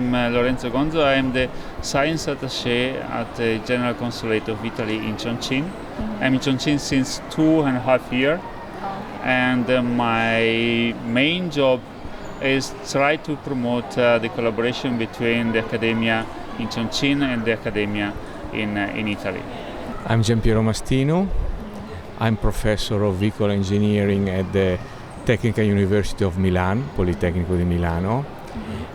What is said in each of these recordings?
I'm Lorenzo Gonzo. I'm the science attaché at the General Consulate of Italy in Chongqing. I'm in Chongqing since 2.5 years, and my main job is try to promote the collaboration between the academia in Chongqing and the academia in Italy. I'm JeanPierre Mastino. I'm professor of vehicle engineering at the Technical University of Milan, Politecnico di Milano,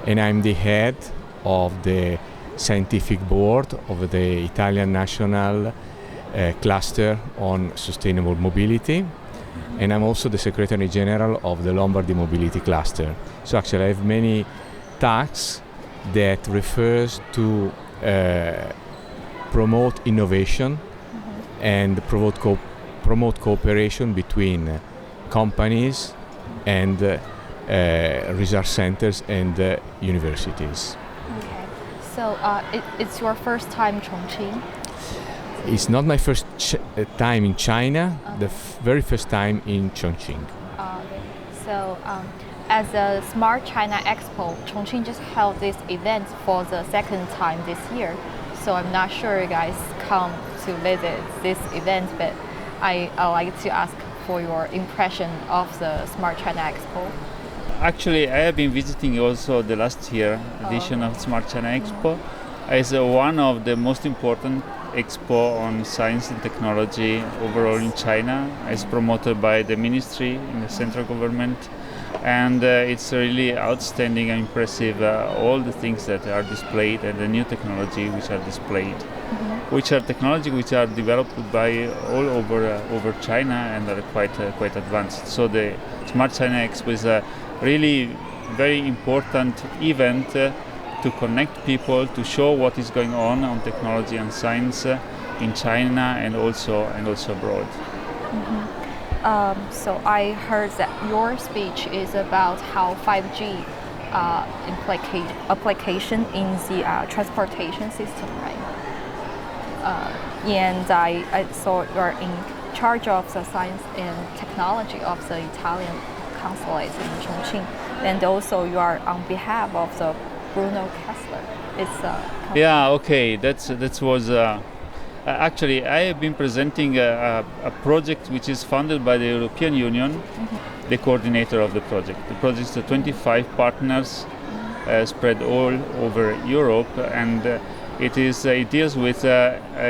and I'm the head of the scientific board of the Italian National Cluster on Sustainable Mobility, and I'm also the Secretary General of the Lombardy Mobility Cluster. So actually I have many tasks that refers to promote innovation and promote cooperation between companies and research centers and universities. Okay, so it's your first time in Chongqing? It's not my first time in China, the very first time in Chongqing. Okay. So as a Smart China Expo, Chongqing just held this event for the second time this year. So I'm not sure you guys come to visit this event, but I'd like to ask for your impression of the Smart China Expo. Actually, I have been visiting also the last year edition of Smart China Expo as one of the most important expo on science and technology overall in China, as promoted by the ministry in the central government. And it's really outstanding and impressive, all the things that are displayed and the new technology which are displayed, which are technology which are developed by all over China and are quite advanced. So the Smart China Expo is a really very important event to connect people, to show what is going on technology and science in China and also abroad. So I heard that your speech is about how 5G application in the transportation system, right? And I saw you're in charge of the science and technology of the Italian consulate in Chongqing, and also you are on behalf of the Bruno Kessler. Yeah, okay, that was. Actually, I have been presenting a project which is funded by the European Union, the coordinator of the project. The project is 25 partners spread all over Europe, and it deals with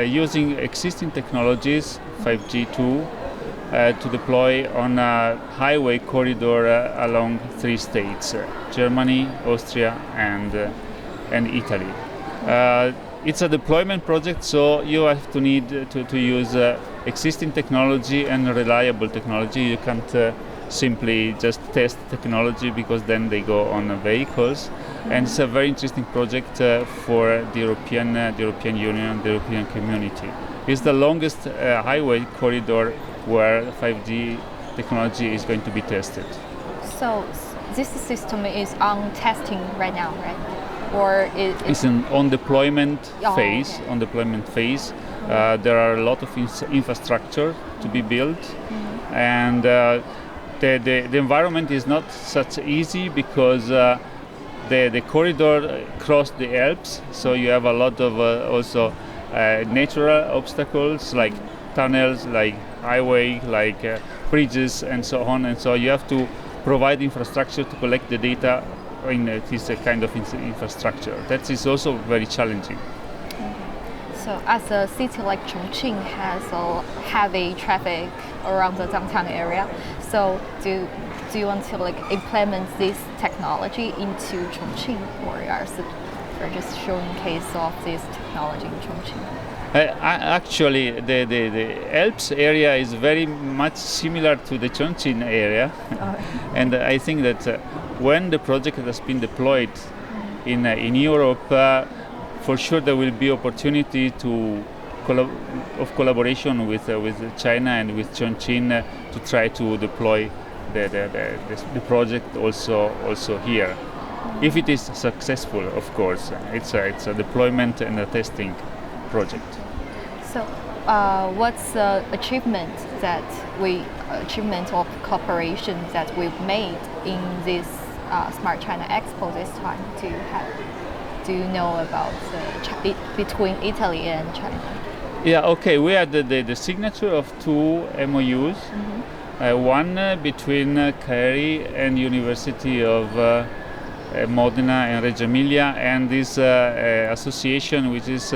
using existing technologies, 5G too, to deploy on a highway corridor along 3 states, Germany, Austria, and Italy. It's a deployment project, so you have to need to use existing technology and reliable technology. You can't simply just test technology because then they go on vehicles. And it's a very interesting project for the European Union, the European community. It's the longest highway corridor where 5G technology is going to be tested. So this system is on testing right now, right? Or it's on deployment phase. Okay. On deployment phase, there are a lot of infrastructure to be built, and the environment is not such easy because the corridor crossed the Alps, so you have a lot of also natural obstacles like tunnels, like highway, like bridges, and so on. And so you have to provide infrastructure to collect the data in this kind of infrastructure. That is also very challenging. So as a city like Chongqing has a heavy traffic around the downtown area, so do you want to implement this technology into Chongqing, or you're just showing case of this technology in Chongqing? Actually, the Alps area is very much similar to the Chongqing area, and I think that when the project has been deployed in Europe, for sure there will be opportunity of collaboration with China and with Chongqing to try to deploy the project also here. If it is successful, of course, it's a deployment and a testing project. So, what's the achievement of cooperation that we've made in this Smart China Expo this time? Do you have? do you know about between Italy and China? Yeah, okay. We had the signature of two MOUs. One between Cagliari and University of Modena and Reggio Emilia, and this association, which is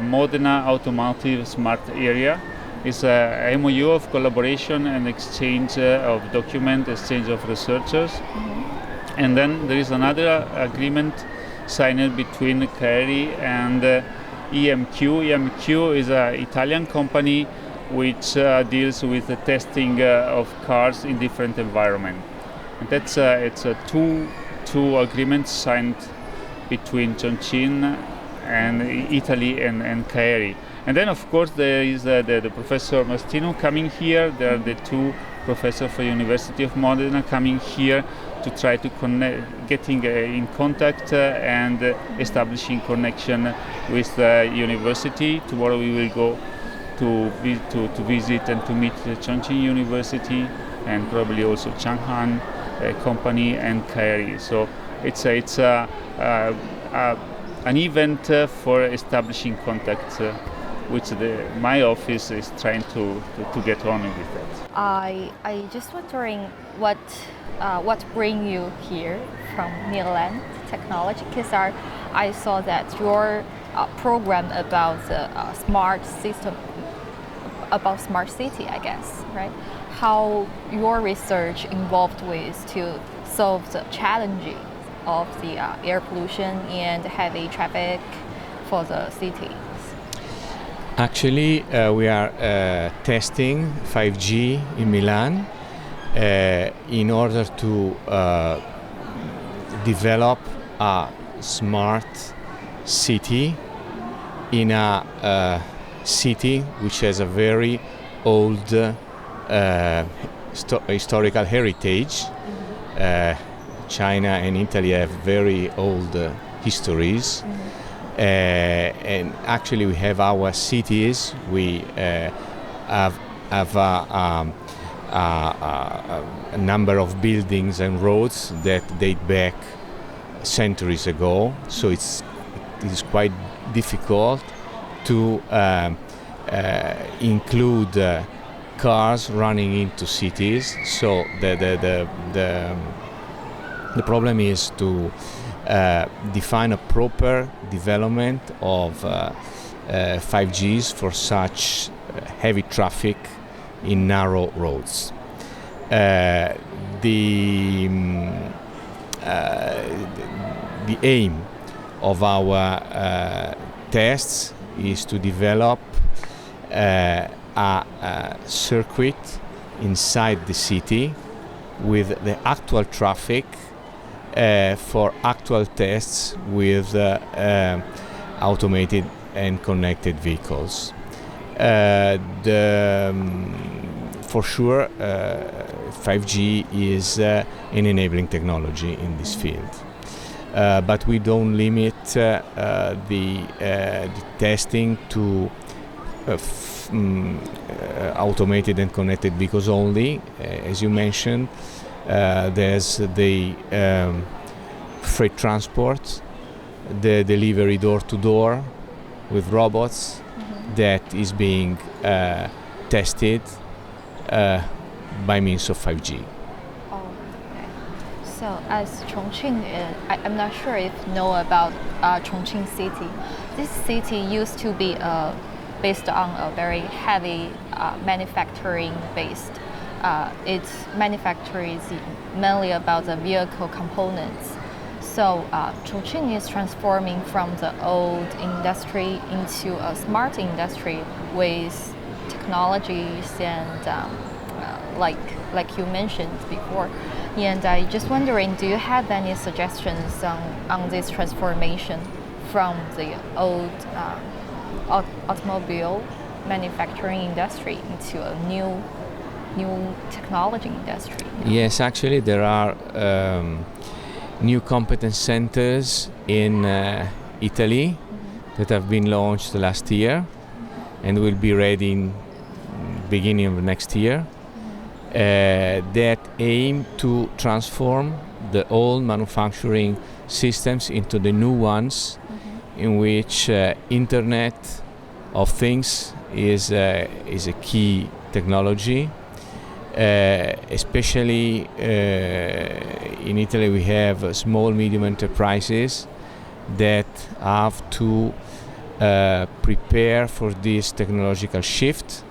Modena Automotive Smart Area. It's a MOU of collaboration and exchange of document, exchange of researchers. And then there is another agreement signed between Cagliari and EMQ. EMQ is an Italian company which deals with the testing of cars in different environments. And that's it's two agreements signed between Chongqing and Italy and Cagliari. And then of course there is the Professor Mastino coming here. There are the two professors for University of Modena coming here to try to connect, getting in contact and establishing connection with the university. Tomorrow we will go to visit and to meet the Chongqing University and probably also Chang'an company and Cagliari. So it's an event for establishing contacts, which my office is trying to get on with that. I just wondering what bring you here from Milan Technology, because I saw that your program about smart system, about smart city, I guess, right? How your research involved with to solve the challenges of the air pollution and heavy traffic for the cities. Actually, we are testing 5G in Milan in order to develop a smart city in a city which has a very old historical heritage. China and Italy have very old histories. And actually we have our cities, we have a number of buildings and roads that date back centuries ago, so it is quite difficult to include cars running into cities. So the problem is to define a proper development of 5Gs for such heavy traffic in narrow roads. The aim of our tests is to develop a circuit inside the city with the actual traffic for actual tests with automated and connected vehicles. For sure, 5G is an enabling technology in this field. But we don't limit the testing to automated and connected vehicles only. As you mentioned, there's the freight transport, the delivery door-to-door with robots that is being tested by means of 5G. Oh, okay. So as Chongqing, I'm not sure if you know about Chongqing city. This city used to be based on a very heavy manufacturing based. Its manufacturing is mainly about the vehicle components. So Chongqing is transforming from the old industry into a smart industry with technologies and like you mentioned before. And I just wondering, do you have any suggestions on this transformation from the old automobile manufacturing industry into a new technology industry? Yes, actually there are new competence centers in Italy that have been launched last year and will be ready in beginning of next year, that aim to transform the old manufacturing systems into the new ones, in which Internet of Things is a key technology. Especially in Italy, we have small, medium enterprises that have to prepare for this technological shift.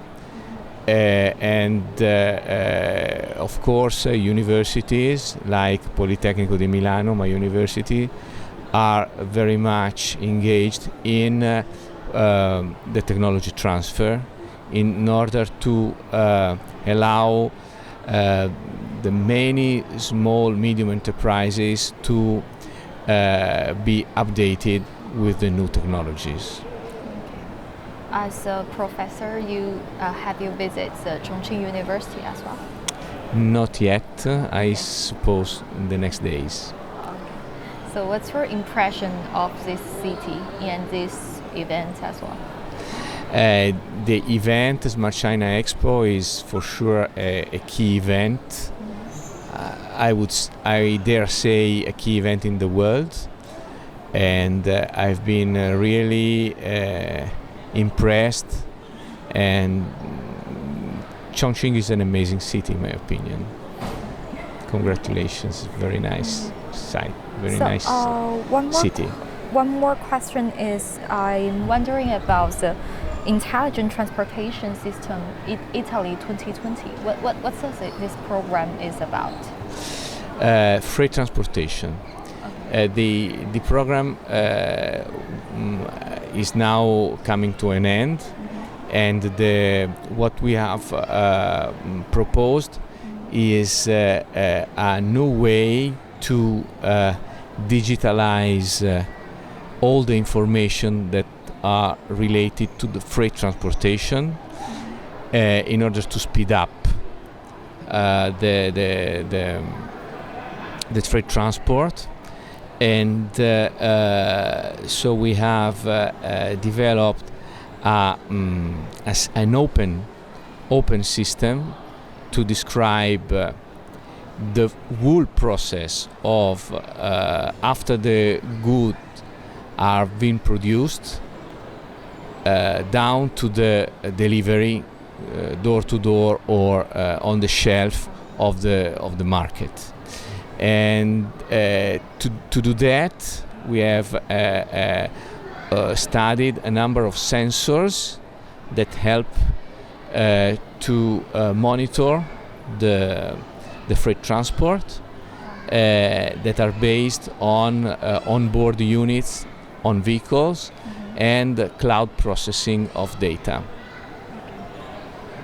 Of course, universities like Politecnico di Milano, my university, are very much engaged in the technology transfer in order to allow the many small, medium enterprises to be updated with the new technologies. As a professor, have you visited the Chongqing University as well? Not yet, I suppose in the next days. Okay. So what's your impression of this city and this event as well? The event, Smart China Expo, is for sure a key event. I dare say a key event in the world, and I've been really impressed. And Chongqing is an amazing city, in my opinion. Congratulations, very nice site, very nice city. One more question is, I'm wondering about the Intelligent Transportation System Italy 2020. What this program is about? Freight transportation. Okay. The program is now coming to an end, and what we have proposed is a new way to digitalize all the information that are related to the freight transportation in order to speed up the freight transport. And so we have developed as an open system to describe the whole process of after the goods are being produced down to the delivery door to door or on the shelf of the market. And to do that, we have studied a number of sensors that help to monitor the freight transport that are based on onboard units on vehicles and cloud processing of data.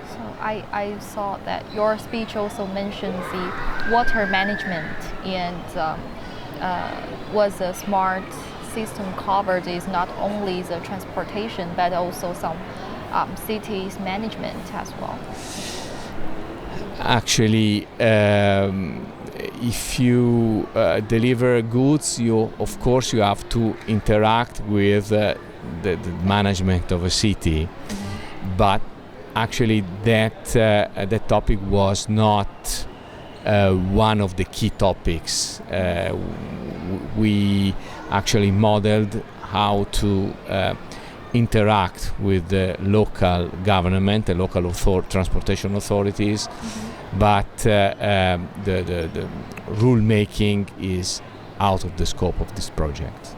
So I saw that your speech also mentions the water management, and was a smart system covered is not only the transportation but also some cities management as well. Actually, if you deliver goods, of course you have to interact with the management of a city, but actually that topic was not one of the key topics. We actually modeled how to interact with the local government, the local transportation authorities, but the rule making is out of the scope of this project.